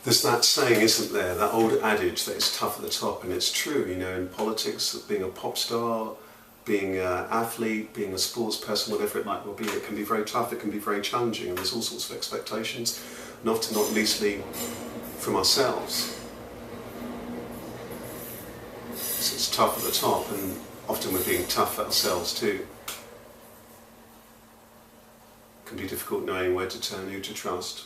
There's that saying, isn't there, that old adage that it's tough at the top, and it's true, you know, in politics, being a pop star, being an athlete, being a sports person, whatever it might well be, it can be very tough, it can be very challenging, and there's all sorts of expectations, and often not leastly from ourselves. So it's tough at the top, and often we're being tough at ourselves too. It can be difficult knowing where to turn, who to trust.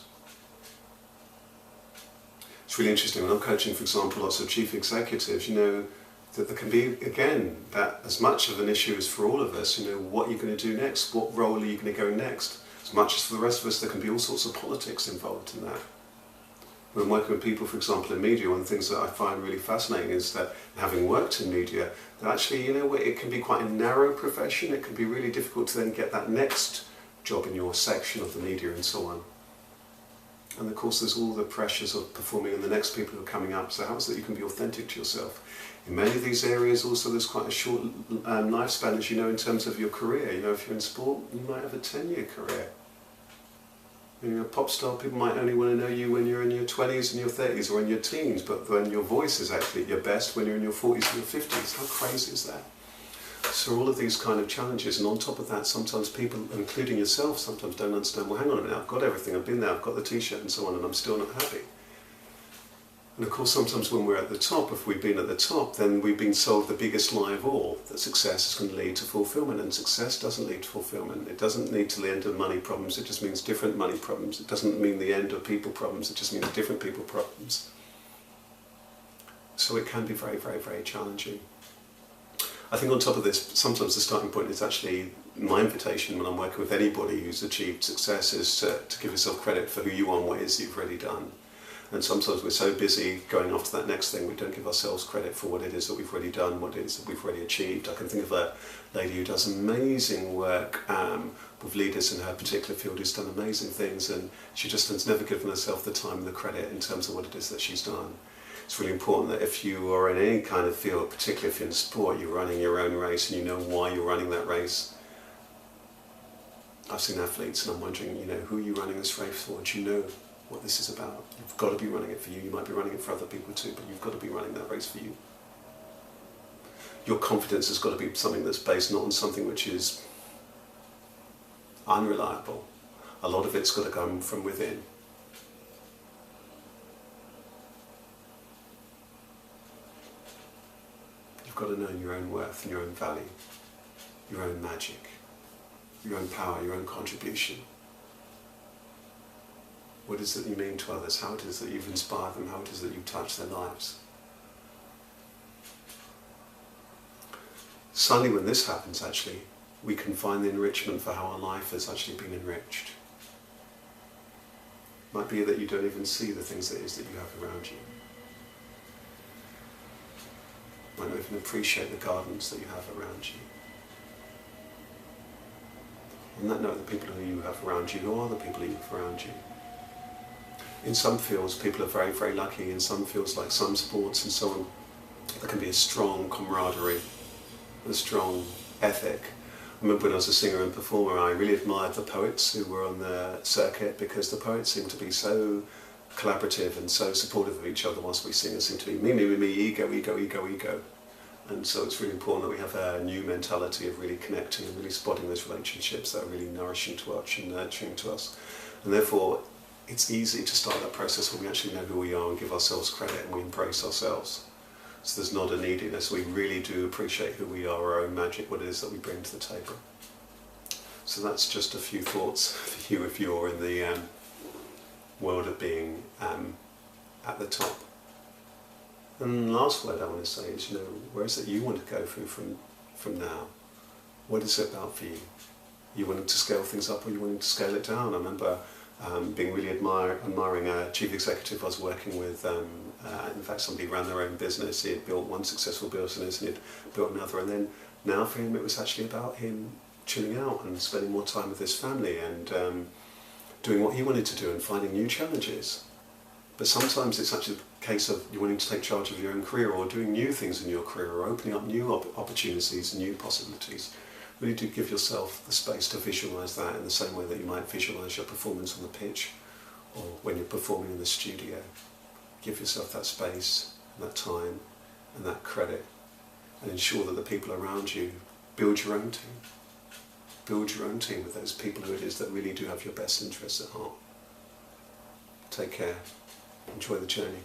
It's really interesting when I'm coaching, for example, lots of chief executives, you know, that there can be, again, that as much of an issue as for all of us, you know, what you're going to do next, what role are you going to go next? As much as for the rest of us, there can be all sorts of politics involved in that. When I'm working with people, for example, in media, one of the things that I find really fascinating is that, having worked in media, that actually, you know, it can be quite a narrow profession. It can be really difficult to then get that next job in your section of the media and so on. And of course there's all the pressures of performing and the next people who are coming up, so how is it that you can be authentic to yourself? In many of these areas also there's quite a short lifespan, as you know, in terms of your career. You know, if you're in sport, you might have a 10-year career. When you're a pop star, people might only want to know you when you're in your 20s and your 30s or in your teens, but then your voice is actually at your best when you're in your 40s and your 50s. How crazy is that? So all of these kind of challenges, and on top of that, sometimes people, including yourself, sometimes don't understand, well, hang on a minute, I've got everything, I've been there, I've got the t-shirt and so on, and I'm still not happy. And of course, sometimes when we're at the top, if we've been at the top, then we've been sold the biggest lie of all, that success is going to lead to fulfillment, and success doesn't lead to fulfillment. It doesn't lead to the end of money problems, it just means different money problems. It doesn't mean the end of people problems, it just means different people problems. So it can be very, very, very challenging. I think on top of this, sometimes the starting point is actually my invitation when I'm working with anybody who's achieved success is to give yourself credit for who you are and what it is you've already done. And sometimes we're so busy going after that next thing, we don't give ourselves credit for what it is that we've already done, what it is that we've already achieved. I can think of a lady who does amazing work with leaders in her particular field, who's done amazing things, and she just has never given herself the time and the credit in terms of what it is that she's done. It's really important that if you are in any kind of field, particularly if you're in sport, you're running your own race and you know why you're running that race. I've seen athletes and I'm wondering, you know, who are you running this race for? Do you know what this is about? You've got to be running it for you. You might be running it for other people too, but you've got to be running that race for you. Your confidence has got to be something that's based not on something which is unreliable. A lot of it's got to come from within. You've got to know your own worth and your own value, your own magic, your own power, your own contribution. What is it that you mean to others? How it is that you've inspired them? How it is that you've touched their lives? Suddenly when this happens, actually, we can find the enrichment for how our life has actually been enriched. It might be that you don't even see the things that it is that you have around you. Might not even appreciate the gardens that you have around you. On that note, the people who you have around you, who are the people who you have around you? In some fields, people are very, very lucky. In some fields, like some sports and so on, there can be a strong camaraderie, a strong ethic. I remember when I was a singer and performer, I really admired the poets who were on the circuit, because the poets seemed to be so collaborative and so supportive of each other, whilst we singers seem to be me, me, me, me, ego, ego, ego, ego. And so it's really important that we have a new mentality of really connecting and really spotting those relationships that are really nourishing to us and nurturing to us. And therefore, it's easy to start that process when we actually know who we are and give ourselves credit and we embrace ourselves. So there's not a neediness, we really do appreciate who we are, our own magic, what it is that we bring to the table. So that's just a few thoughts for you if you're in the world of being at the top. And the last word I want to say is, you know, where is it you want to go through from now? What is it about for you? Are you wanting to scale things up, or are you wanting to scale it down? I remember being really admiring a chief executive I was working with. In fact, somebody ran their own business. He had built one successful business and he'd built another, and then now for him it was actually about him chilling out and spending more time with his family and doing what he wanted to do and finding new challenges. But sometimes it's actually a case of you wanting to take charge of your own career, or doing new things in your career, or opening up new opportunities and new possibilities. Really do give yourself the space to visualise that in the same way that you might visualise your performance on the pitch or when you're performing in the studio. give yourself that space, and that time, and that credit, and ensure that the people around you, build your own team. Build your own team with those people who it is that really do have your best interests at heart. Take care. Enjoy the journey.